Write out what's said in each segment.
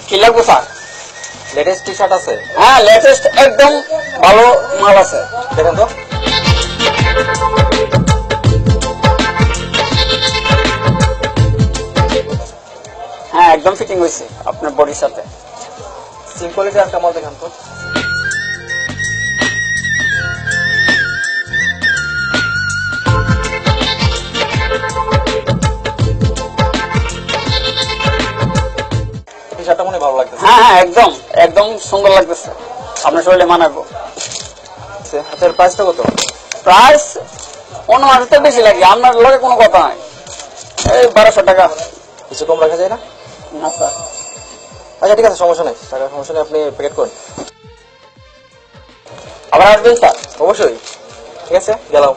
কি লাগবে sir? Latest T shirt আছে? হ্যাঁ, লেটেস্ট একদম ভালো মাল আছে, দেখেন তো। হ্যাঁ, একদম ফিটিং হয়েছে আপনার বডির সাথে। সিম কোয়ালিটি একটা মাল দেখান তো। টি শার্টটা মনে ভালো লাগতেছে। হ্যাঁ হ্যাঁ, একদম একদম সুন্দর লাগতেছে, আপনার শরীরে মানাবো। হাতের প্রাইসটা কত? প্রাইস অন্য মাসে বেশি লাগে, আপনার লগে কোনো কথা নাই। এই 1200 টাকা। কিছু কম রাখা যায় না? না স্যার। আচ্ছা ঠিক আছে, সমস্যা নেই, টাকার সমস্যা নেই, আপনি প্যাকেট করুন। আবার আসবেন স্যার? অবশ্যই। ঠিক আছে, গেলাম।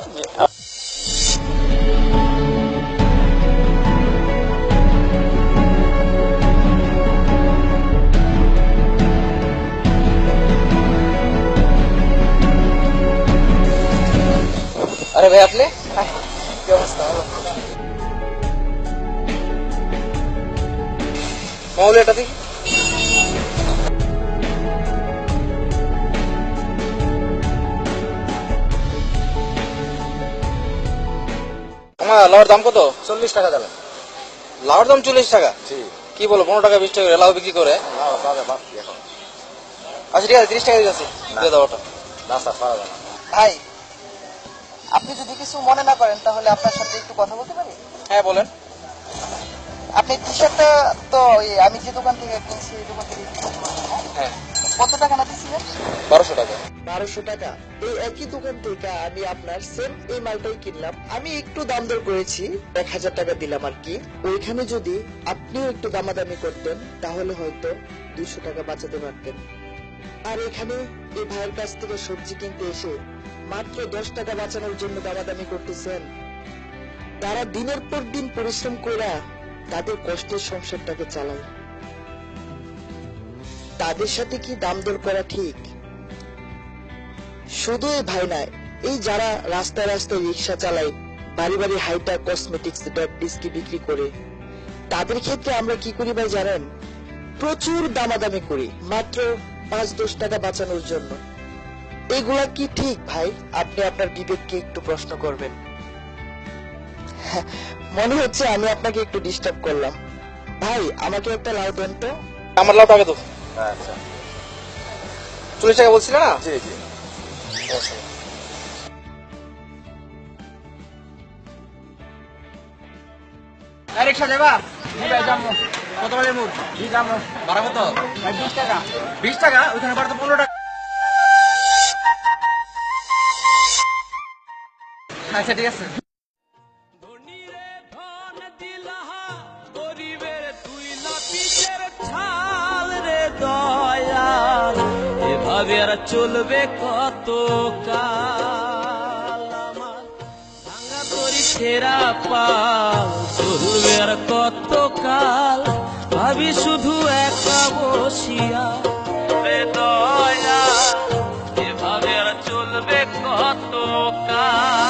আরে ভাই, আপনি কি অবস্থা? মৌল এটা দেখি। আমার লাউর দাম কত? 40 টাকা দেবেন। লাউর দাম 40 টাকা? কি বলো, 15 টাকা 20 টাকা লাউ বিক্রি করে? আচ্ছা ঠিক আছে, 30 টাকা দিচ্ছি, দিয়ে দাও ওটা। না স্যার, পারা যাবে না। ভাই, আপনি যদি কিছু মনে না করেন তাহলে আপনার সাথে একটু কথা বলতে পারি? হ্যাঁ বলেন। আপনি টি শার্টটা তো আমি যে দোকান থেকে কিনছি এই দোকান থেকে হ্যাঁ। কত টাকা না দিচ্ছিলেন? 1200 টাকা। 1200 টাকা। এই একই দোকান থেকে আমি আপনার সেম এই মালটাই কিনলাম, আমি একটু দাম দর করেছি, 1000 টাকা দিলাম আর কি। ওইখানে যদি আপনিও একটু দামাদামি করতেন তাহলে হয়তো 200 টাকা বাঁচাতে পারতেন। আর এখানে এই ভাইয়ের কাছ থেকে সবজি কিনতে এসে মাত্র 10 টাকা বাঁচানোর জন্য দামাদামি করতেছেন। তারা দিনের পর দিন পরিশ্রম করে তাদের কষ্টের সংসারটাকে চালায়, তাদের সাথে কি দাম দর করা ঠিক? শুধু এই ভাই নয়, এই যারা রাস্তায় রাস্তায় রিক্সা চালায়, বাড়ি বাড়ি হাইটা কসমেটিক্স ডিস্কি বিক্রি করে, তাদের ক্ষেত্রে আমরা কি করি ভাই জানেন? প্রচুর দামাদামি করি মাত্র 5-10 টাকা বাঁচানোর জন্য। এগুলা কি ঠিক ভাই? আপনি আপনার বিবেককে একটু প্রশ্ন করবেন। মনে হচ্ছে আমি আপনাকে একটু ডিস্টার্ব করলাম। ভাই, আমাকে একটা লাউ দেন তো। আমার লাউ টাকা দাও। আচ্ছা, 40 টাকা বলছিলে না? জি জি। রিক্সা যাবা? কত বাজে মুখ? ভাড়া কত? 20 টাকা। 20 টাকা? ওইখানে ভাড়া তো 15 টাকা। আচ্ছা ঠিক আছে। এভাবে আর চলবে কত কাল, আমার ভাঙা তরি ছেঁড়া পাল চলবে আর কত কাল, ভাবি শুধু একা বসিয়া দয়া, এভাবে আর চলবে কত কাল।